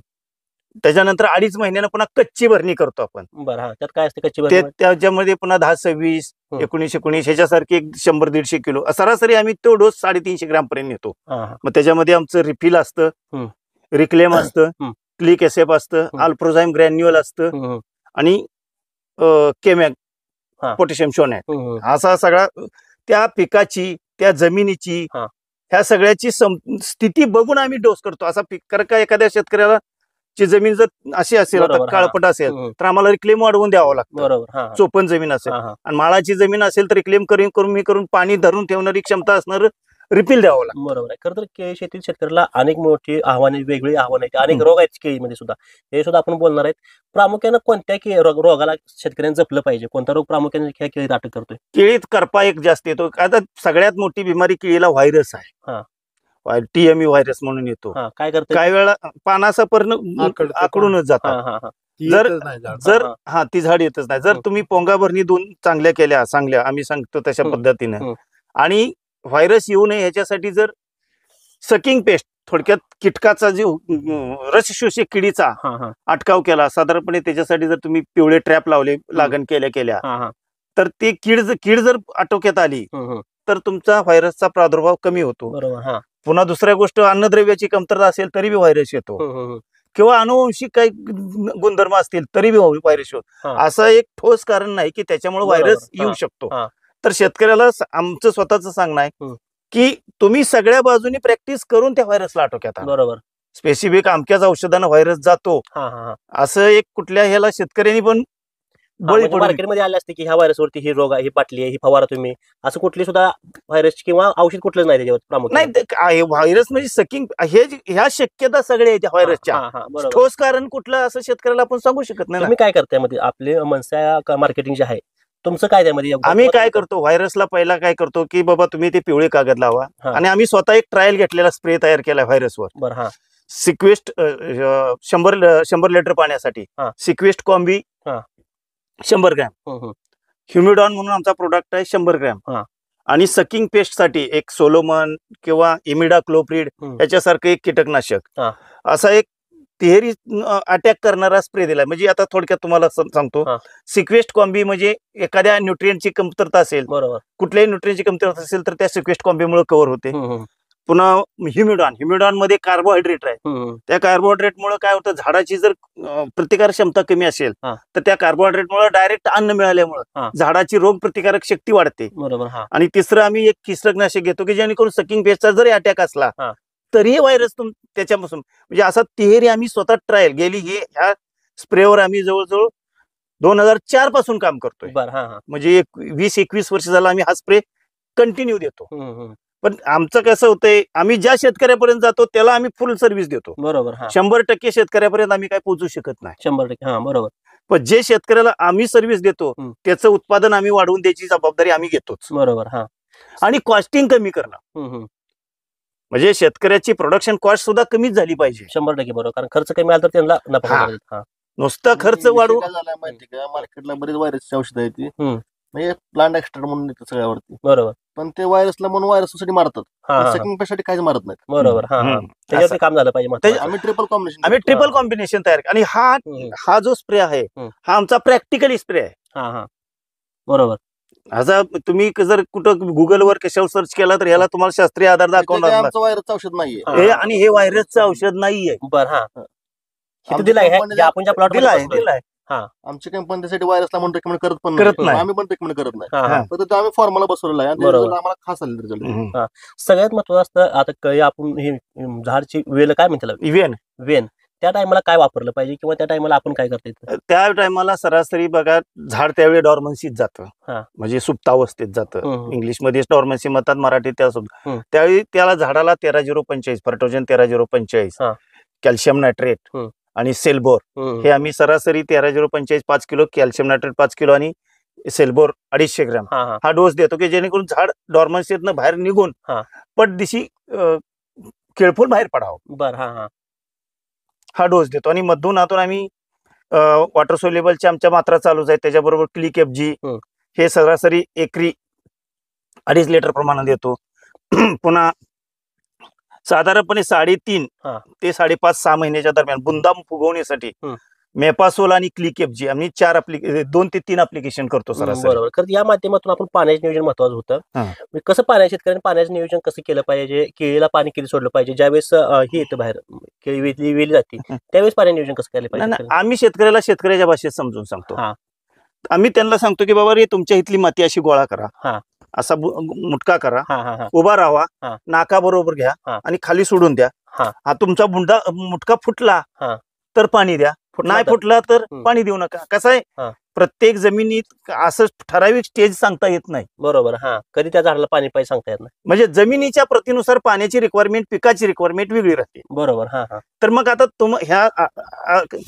त्याच्यानंतर 2.5 महिन्यानं पुन्हा कच्ची भरणी करतो आपण. त्यात काय असते कच्ची भरणी? त्याच्यामध्ये पुन्हा 10-26, 19-19 ह्याच्यासारखे 100-150 किलो सरासरी आम्ही तो डोस 350 ग्रॅम पर्यंत येतो. मग त्याच्यामध्ये आमचं रिफिल असतं, रिक्लेम असतं, क्लिक एसएफ असतं, अल्प्रोझाईम ग्रॅन्युअल असतं आणि केमॅग पोटॅशियम शोनाइट. असा सगळा त्या पिकाची, त्या जमिनीची, ह्या सगळ्याची स्थिती बघून आम्ही डोस करतो. असा कारण का एखाद्या शेतकऱ्याला ची जमीन जर अशी असेल, काळपट असेल तर आम्हाला रिक्लेम वाढवून द्यावं लागतं. चोपन जमीन असेल आणि माळाची जमीन असेल तर रिक्लेम करून पाणी धरून ठेवणारी क्षमता असणार रिफिल द्यावं लागतं. बरोबर आहे. खरं तर केळी शेतीत शेतकऱ्याला अनेक मोठी आव्हाने, वेगळी आव्हानं आहेत, अनेक रोग आहेत केळीमध्ये सुद्धा, हे सुद्धा आपण बोलणार आहेत. प्रामुख्यानं कोणत्या रोगाला शेतकऱ्यांनी जपलं पाहिजे? कोणता रोग प्रामुख्याने केळीत अटक करतोय? केळीत करपा एक जास्त येतो. आता सगळ्यात मोठी बिमारी केळीला व्हायरस आहे. TME व्हायरस म्हणून येतो. काय करतो? काही वेळा पानाचा पर्ण आकडूनच जातात. ती झाड येतच नाही. जर तुम्ही पोंगा भरणी 2 चांगल्या आम्ही सांगतो तशा पद्धतीने, आणि व्हायरस येऊ नये ह्याच्यासाठी जर सकिंग पेस्ट, थोडक्यात कीटकाचा जो रस शोषक किडीचा अटकाव केला, साधारणपणे त्याच्यासाठी जर तुम्ही पिवळे ट्रॅप लावले लागण केल्या तर ते कीड जर आटोक्यात आली तर तुमचा व्हायरसचा प्रादुर्भाव कमी होतो. पुन्हा दुसऱ्या गोष्ट, अन्नद्रव्याची कमतरता असेल तरी बी व्हायरस येतो, किंवा अनुवंशिक काही गुणधर्म असतील तरी बी व्हायरस येतो. असं एक ठोस कारण नाही की त्याच्यामुळे व्हायरस येऊ शकतो. तर शेतकऱ्याला आमचं स्वतःच सांगणं आहे की तुम्ही सगळ्या बाजूनी प्रॅक्टिस करून त्या व्हायरसला आटोक्यात आणा. बरोबर. स्पेसिफिक अमक्याच औषधानं व्हायरस जातो असं एक कुठल्या ह्याला शेतकऱ्यांनी पण बळी पडून मार्केटमध्ये आले असते की ह्या व्हायरसवरती ही रोग आहे, ही बाटली आहे, ही फवारा तुम्ही, असं कुठली सुद्धा व्हायरस किंवा औषध कुठलंच नाही त्याच्यावर प्रामुख्याने? नाही, व्हायरस म्हणजे सकिंग ह्या शक्यता सगळ्या आहेत व्हायरसच्या. ठोस कारण कुठलं असं शेतकऱ्याला आपण सांगू शकत नाही. तुम्ही काय करताय मध्ये आपले मनसा मार्केटिंग जे आहे, तुमचं काय त्यामध्ये? आम्ही काय करतो, व्हायरसला पहिला काय करतो की बाबा तुम्ही ते पिवळे कागद लावा, आणि आम्ही स्वतः एक ट्रायल घेतलेला स्प्रे तयार केला व्हायरसवर. सिक्वेस्ट 100 लिटर पाण्यासाठी सिक्वेस्ट कॉम्बी 100 ग्रॅम, ह्युमिडॉन म्हणून आमचा प्रोडक्ट आहे 100 ग्रॅम, आणि सकिंग पेस्ट साठी एक सोलोमन किंवा इमिडाक्लोप्रिड याच्यासारखं एक कीटकनाशक, असा एक तिहेरी अटॅक करणारा स्प्रे दिला. म्हणजे आता थोडक्यात तुम्हाला सांगतो, सिक्वेस्ट कॉम्बी म्हणजे एखाद्या न्यूट्रिएंटची कमतरता असेल, कुठल्याही न्यूट्रिएंटची कमतरता असेल तर त्या सिक्वेस्ट कॉम्बीमुळे कव्हर होते. पुन्हा ह्युमिडॉन मध्ये कार्बोहायड्रेट आहे. त्या कार्बोहायड्रेट मुळे काय होतं, झाडाची जर प्रतिकार क्षमता कमी असेल तर त्या कार्बोहायड्रेट मुळे डायरेक्ट अन्न मिळाल्यामुळे झाडाची रोग प्रतिकारक शक्ती वाढते. बरोबर. आणि तिसरं आम्ही एक कीटकनाशक घेतो की जेणेकरून सकिंग पेस्टचा जरी अटॅक असला तरीही व्हायरस त्याच्यापासून, म्हणजे असा तिहेरी आम्ही स्वतः ट्रायल गेली. ह्या स्प्रेवर आम्ही जवळजवळ 2004 पासून काम करतोय. म्हणजे 20-21 वर्ष झाला आम्ही हा स्प्रे कंटिन्यू देतो. पण आमचं कसं होतंय, आम्ही ज्या शेतकऱ्यापर्यंत जातो त्याला आम्ही फुल सर्व्हिस देतो. बरोबर. 100% शेतकऱ्यापर्यंत आम्ही काय पोहोचू शकत नाही. 100%. बरोबर. पण जे शेतकऱ्याला आम्ही सर्व्हिस देतो त्याचं उत्पादन आम्ही वाढवून द्यायची जबाबदारी आम्ही घेतोच. बरोबर. आणि कॉस्टिंग कमी करणं, म्हणजे शेतकऱ्याची प्रोडक्शन कॉस्ट सुद्धा कमीच झाली पाहिजे. 100% बरोबर. कारण खर्च कमी आला तर त्यांना नफा. नुसता खर्च वाढवू. माहिती का, मार्केटला बरेच व्हायरसची औषध आहे ती, म्हणजे प्लांट एक्स्ट्रा म्हणून येतं सगळ्यावरती. बरोबर. पण ते व्हायरसला म्हणून व्हायरससाठी मारतात, सेकंड पेस्टसाठी काहीच मारत नाहीत. बरोबर. त्याच्यावरती काम झालं पाहिजे. आम्ही ट्रिपल कॉम्बिनेशन तयार. आणि हा जो स्प्रे आहे हा आमचा प्रॅक्टिकली स्प्रे आहे. बरोबर. आता तुम्ही जर कुठं गुगलवर कशावर सर्च केला तर ह्याला तुम्हाला शास्त्रीय आधार दाखवणार व्हायरसचं औषध नाहीये, आणि हे व्हायरसचं औषध नाहीये. किती दिलाय आपण ज्या प्लॉट दिलाय. आमची कंपनी त्यासाठी व्हायरसला म्हणून रेकमेंड करत नाही. आम्ही पण रेकमेंड करत नाही. फक्त आम्ही फॉर्म्युला बसवलेला आहे आणि आम्हाला खास आले रिझल्ट. सगळ्यात महत्वाचं असतं, आता आपण हे झाडची वेल काय म्हणते, वेन, त्या टायमाला काय वापरलं पाहिजे किंवा त्या टायमाला आपण काय करता येतं? त्या टायमाला सरासरी बघा झाड त्यावेळी डॉर्मन्सीत जातं, म्हणजे सुप्तावस्थेत जातं. इंग्लिशमध्ये डॉर्मन्सी म्हणतात, मराठीत त्यावेळी त्याला झाडाला 13-0-45 फर्टोजन 13-0-45 कॅल्शियम नायट्रेट आणि सेल्बोर हे आम्ही सरासरी 13-0-45 5 किलो कॅल्शियम नायट्रेट 5 किलो आणि सेल्बोर 250 ग्रॅम हा डोस देतो की जेणेकरून झाड डॉर्मन्सीतनं बाहेर निघून पटदिशी केळफुल बाहेर पडावं. हा डोस देतो. आणि मधून आतून आम्ही वॉटर सोल्युबलच्या आमच्या मात्रा चालूच आहेत. त्याच्याबरोबर क्लिक FG हे सरासरी एकरी 2.5 लिटर प्रमाणात देतो. पुन्हा साधारणपणे 3.5 ते 5.5-6 महिन्याच्या दरम्यान बुंदा फुगवण्यासाठी मेपासोल आणि क्लिक FG आम्ही 2 ते 3 ऍप्लिकेशन करतो सरासरी. बरोबर. खरं या माध्यमातून आपण पाण्याचं नियोजन महत्वाचं होतं. कसं शेतकऱ्यांनी पाण्याचं नियोजन कसं केलं पाहिजे, केळीला पाणी किती सोडलं पाहिजे, ज्यावेळेस हे येतं बाहेर केळी वेली जाते त्यावेळेस पाणी नियोजन कसं केलं पाहिजे? आम्ही शेतकऱ्याला शेतकऱ्याच्या भाषेत समजून सांगतो. आम्ही त्यांना सांगतो की बाबा रे तुमच्या इथली माती अशी गोळा करा, असा मुटका करा, उभा राहा, नाका बरोबर घ्या आणि खाली सोडून द्या. हा तुमचा मुटका फुटला तर पाणी द्या, नाही फुटला तर पाणी देऊ नका. कसं आहे, प्रत्येक जमिनीत असं ठराविक स्टेज सांगता येत नाही. बरोबर. कधी त्या झाडाला पाणी पाहिजे सांगता येत नाही. म्हणजे जमिनीच्या प्रतीनुसार पाण्याची रिक्वायरमेंट, पिकाची रिक्वायरमेंट वेगळी राहते. बरोबर. तर मग आता ह्या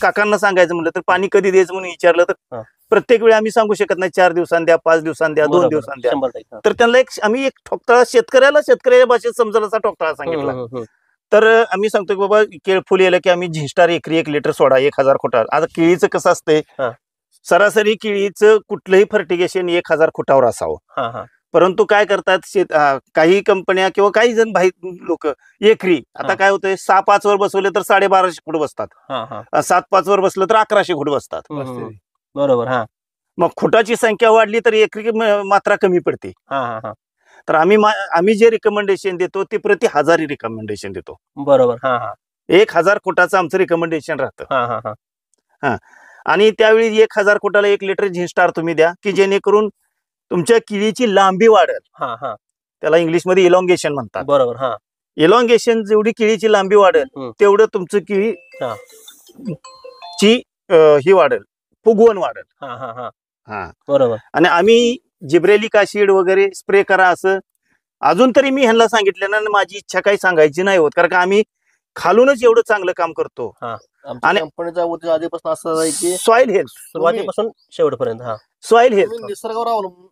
काकांना सांगायचं म्हटलं तर पाणी कधी द्यायचं म्हणून विचारलं तर प्रत्येक वेळी आम्ही सांगू शकत नाही. 4 दिवसांनी द्या, 5 दिवसांनी द्या, 2 दिवसांनी द्या. तर त्यांना आम्ही एक ठोकताळा शेतकऱ्याच्या भाषेत समजेल असा ठोकताळा सांगितला. तर आम्ही सांगतो की बाबा केळफुल यायला की आम्ही झिंस्टार एकरी 1 लिटर सोडा 1000 खोटा. आता केळीचं कसं असतंय, सरासरी केळीचं कुठलंही फर्टिगेशन 1000 खोटावर असावं. परंतु काय करतात काही कंपन्या किंवा काही जण लोक एकरी, आता काय होतंय 6-5 वर बसवले तर 1250 फूट बसतात, 7-5 वर बसलं तर 1100 फूट बसतात. बरोबर. मग खोटाची संख्या वाढली तर एकरी मात्रा कमी पडते. तर आम्ही जे रिकमेंडेशन देतो ते प्रति 1000 रिकमेंडेशन देतो. बरोबर. 1000 खोटाचं आमचं रिकमेंडेशन राहतं. आणि त्यावेळी 1000 खोटाला 1 लिटर झिंस्टार तुम्ही द्या की जेणेकरून तुमच्या केळीची लांबी वाढेल. त्याला इंग्लिशमध्ये इलॉंगेशन म्हणतात. बरोबर. इलॉंगेशन जेवढी केळीची लांबी वाढेल तेवढं तुमचं केळीची ही वाढेल, फुगवण वाढेल. बरोबर. आणि आम्ही जिब्रेलिक ऍसिड वगैरे स्प्रे करा असं अजून तरी मी ह्यांना सांगितलं ना, माझी इच्छा काही सांगायची नाही होत, कारण का आम्ही खालूनच एवढं चांगलं काम करतो. आणि कंपनीचा उद्देश आधीपासून असं आहे की सॉइल हेल्थ सुरुवातीपासून शेवटपर्यंत. सॉइल हेल्थ निसर्गावर अवलंबून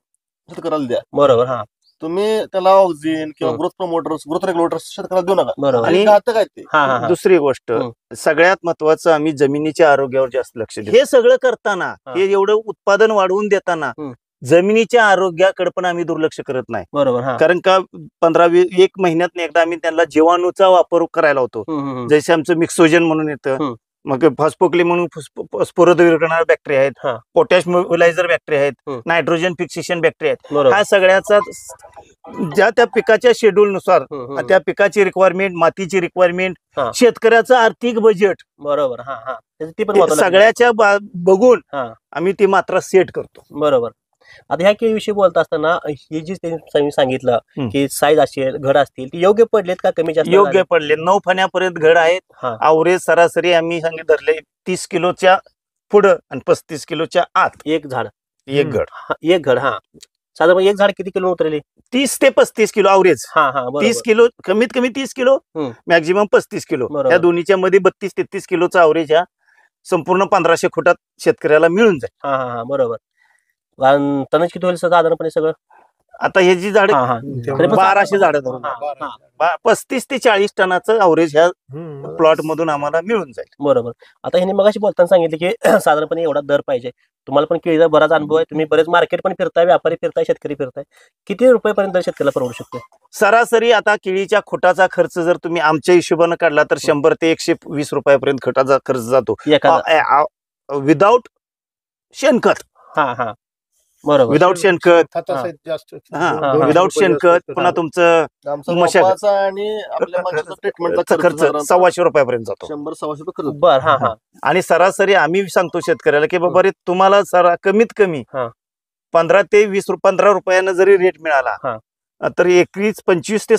शेतकऱ्याला द्या. बरोबर. तुम्ही त्याला ऑक्सिजन किंवा ग्रोथ प्रमोटर्स, ग्रोथ रेग्युलेटर्स शेतकऱ्याला देऊ नका. बरोबर. आणि काय ते दुसरी गोष्ट सगळ्यात महत्वाचं, आम्ही जमिनीच्या आरोग्यावर जास्त लक्ष देतो. हे सगळं करताना, हे एवढं उत्पादन वाढवून देताना जमिनीच्या आरोग्याकडे पण आम्ही दुर्लक्ष करत नाही. बरोबर. कारण का 15-1 महिन्यात एकदा आम्ही त्यांना जीवाणूचा वापर करायला होतो. जसे आमचं मिक्सोजन म्हणून येतं, मग फॉस्फोक्ली म्हणून स्फुरदविरघळणाऱ्या बॅक्टेरिया आहेत, पोटॅश मोबिलायझर बॅक्टेरिया आहेत, नायट्रोजन फिक्सेशन बॅक्टेरिया आहेत. हा सगळ्याचा ज्या त्या पिकाच्या शेड्यूल नुसार त्या पिकाची रिक्वायरमेंट, मातीची रिक्वायरमेंट, शेतकऱ्याचं आर्थिक बजेट, बरोबर. ती पण सगळ्याच्या बघून आम्ही ती मात्रा सेट करतो. बरोबर. आता ह्या केळीविषयी बोलत असताना ही जी त्यांनी सांगितलं की साईज असेल, घड असतील, ती योग्य पडलेत का कमी जास्त? योग्य पडले. 9 फण्यापर्यंत घड आहेत. आवरेज सरासरी आम्ही धरले 30 किलोच्या पुढं आणि 35 किलोच्या आत एक झाड, एक घड. एक घड. साधारण एक झाड किती किलो उतरले? 30 ते 35 किलो आवरेज. 30 किलो कमीत कमी 30 किलो, मॅक्झिमम 35 किलो. त्या दोन्हीच्या मध्ये 32-33 किलोचा आवरेज ह्या संपूर्ण 1500 फुटात शेतकऱ्याला मिळून जाईल. बरोबर. टनेज किती होईल साधारणपणे सगळं? आता हे जी झाड 1200 झाड धरून 35 ते 40 टनाचं अवरेज ह्या प्लॉट मधून आम्हाला मिळून जाईल. बरोबर. आता ह्यांनी मगाशी बोलताना सांगितलं की साधारणपणे एवढा दर पाहिजे. तुम्हाला पण केळीचा बराच अनुभव आहे, तुम्ही बरेच मार्केट पण फिरताय, व्यापारी फिरताय, शेतकरी फिरताय. किती रुपयापर्यंत शेतकऱ्याला परवडू शकतो? सरासरी आता केळीच्या खोटाचा खर्च जर तुम्ही आमच्या हिशोबाने काढला तर 100 ते 120 रुपयापर्यंत खताचा खर्च जातो विदाउट शेणखत. बरोबर. विदाउट शेणखत, विदाउट शेणखत. पुन्हा तुमचं आणि ट्रीटमेंटचा खर्च 125 रुपयापर्यंत जातो. 100-125 रुपये. आणि सरासरी आम्ही सांगतो शेतकऱ्याला की बाबा रे तुम्हाला कमीत कमी 15 ते 15 रुपयानं जरी रेट मिळाला तर एकरी 25 ते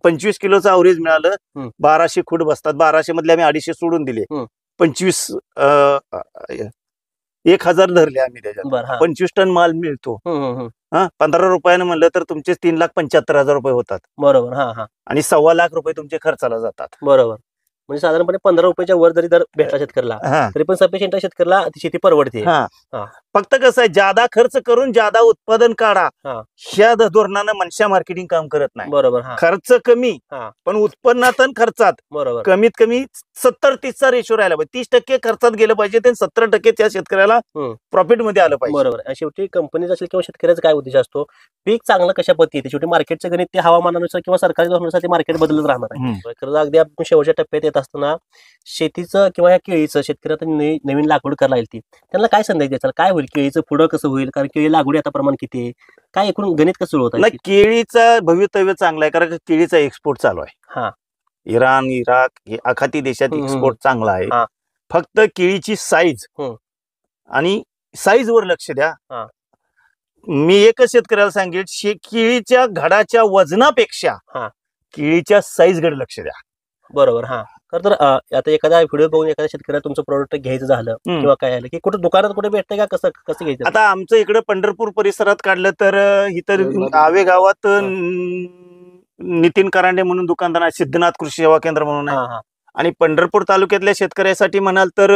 25 किलोचं अवरेज मिळालं. 1200 फूट बसतात. 1200 मधले आम्ही 250 सोडून दिले. 25 1000 धरले आम्ही त्याच्यात. 25 टन माल मिळतो. 15 रुपयानं म्हणलं तर तुमचे 3,75,000 रुपये होतात. बरोबर. आणि 1.25 लाख रुपये तुमचे खर्चाला जातात. बरोबर. म्हणजे साधारणपणे 15 रुपयाच्या वर जरी दर भेटला शेतकऱ्याला तरी पण सफिशियंट शेतकऱ्याला शेती परवडते. फक्त कसं आहे, जादा खर्च करून जादा उत्पादन काढा ह्या धोरणानं मनशा मार्केटिंग काम करत नाही. बरोबर. खर्च कमी पण उत्पन्नात आणि खर्चात बरोबर कमीत कमी 70-30चा रेशो राहिला पाहिजे. 30% खर्चात गेलं पाहिजे ते 70% त्या शेतकऱ्याला प्रॉफिट मध्ये आलं पाहिजे. बरोबर. शेवटी कंपनीचा असेल किंवा शेतकऱ्याचा काय उद्देश असतो, पीक चांगलं कशा पद्धतीने, शेवटी मार्केटचं गणित ते हवामानानुसार किंवा सरकारी धोरणानुसार ते मार्केट बदलत राहणार आहे. खरं अगदी आपण शेवटच्या टप्प्यात येत असताना शेतीचं किंवा या केळीचं शेतकऱ्यात नवीन लागवड करायला येईल ती त्यांना काय संदेश द्यायचा? काय होईल केळीचं पुढं कसं होईल? कारण केळी लागवडी आता प्रमाण किती आहे, काय एकूण गणित कसं सुरू होत आहे? केळीचं भवितव्य चांगलं आहे कारण केळीचा एक्सपोर्ट चालू आहे. इराण, इराक हे आखाती देशात एक्सपोर्ट चांगला आहे. फक्त केळीची साईज आणि साईज वर लक्ष द्या. मी एकच शेतकऱ्याला सांगेल, केळीच्या घडाच्या वजनापेक्षा केळीच्या साईज कडे लक्ष द्या. बरोबर. तर आता एखादा व्हिडिओ बघून एखाद्या शेतकऱ्याला तुमचं प्रोडक्ट घ्यायचं झालं किंवा काय आलं की कुठे दुकानात कुठे भेटतंय का, कसं घ्यायचं? आता आमचं इकडे पंढरपूर परिसरात काढलं तर इतर आवे गावात नितीन करांडे म्हणून दुकानदार आहे, सिद्धनाथ कृषी सेवा केंद्र म्हणून आहे. आणि पंढरपूर तालुक्यातल्या शेतकऱ्यासाठी म्हणाल तर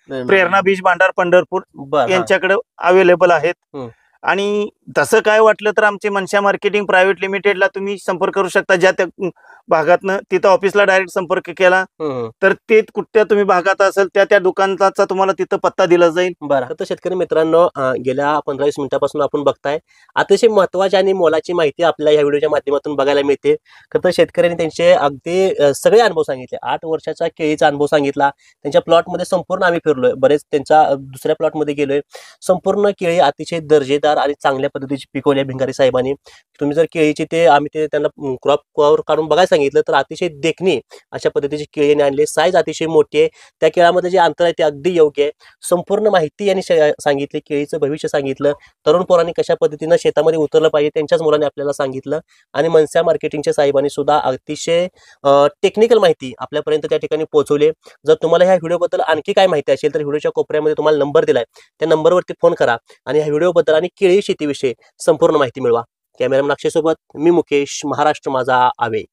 प्रेरणा बीज भांडार पंढरपूर यांच्याकडे अवेलेबल आहेत. आणि तसं काय वाटलं तर आमचे मनशा मार्केटिंग प्रायव्हेट लिमिटेडला तुम्ही संपर्क करू शकता. ज्या त्या भागातनं तिथं ऑफिसला डायरेक्ट संपर्क केला तर ते कुठल्या तुम्ही भागात असेल त्या दुकानाचा तुम्हाला तिथं पत्ता दिला जाईल. बरं. तर शेतकरी मित्रांनो, गेल्या 15-20 मिनिटापासून आपण बघताय अतिशय महत्वाची आणि मोलाची माहिती आपल्याला या व्हिडिओच्या माध्यमातून बघायला मिळते. तर शेतकऱ्यांनी त्यांचे अगदी सगळे अनुभव सांगितले. 8 वर्षाचा केळीचा अनुभव सांगितला. त्यांच्या प्लॉटमध्ये संपूर्ण आम्ही फिरलोय, बरेच त्यांच्या दुसऱ्या प्लॉटमध्ये गेलोय. संपूर्ण केळी अतिशय दर्जेदार आणि चांगल्या पद्धतीची पिकवल्या भिंगारी साहेबांनी. तुम्ही जर केळीची आम्ही त्यांना क्रॉप कव्हर काढून बघायला सांगितलं तर अतिशय देखणी अशा पद्धतीची केळी आणली. साईज अतिशय मोठी आहे. त्या केळामध्ये जे अंतर आहे ते अगदी योग्य आहे. संपूर्ण माहिती यांनी सांगितली, केळीचं भविष्य सांगितलं, तरुण पोरांनी कशा पद्धतीनं शेतामध्ये उतरलं पाहिजे त्यांच्याच मुलांनी आपल्याला सांगितलं. आणि मनसा मार्केटिंगच्या साहेबांनी सुद्धा अतिशय टेक्निकल माहिती आपल्यापर्यंत त्या ठिकाणी पोहोचवली. जर तुम्हाला ह्या व्हिडिओबद्दल आणखी काय माहिती असेल तर व्हिडिओच्या कोपऱ्यामध्ये तुम्हाला नंबर दिलाय, त्या नंबरवरती फोन करा आणि ह्या व्हिडिओबद्दल आणि केळी शेतीविषयी संपूर्ण माहिती मिळवा. कॅमेरामॅन अक्षय सोबत मी मुकेश, महाराष्ट्र माझा आवे.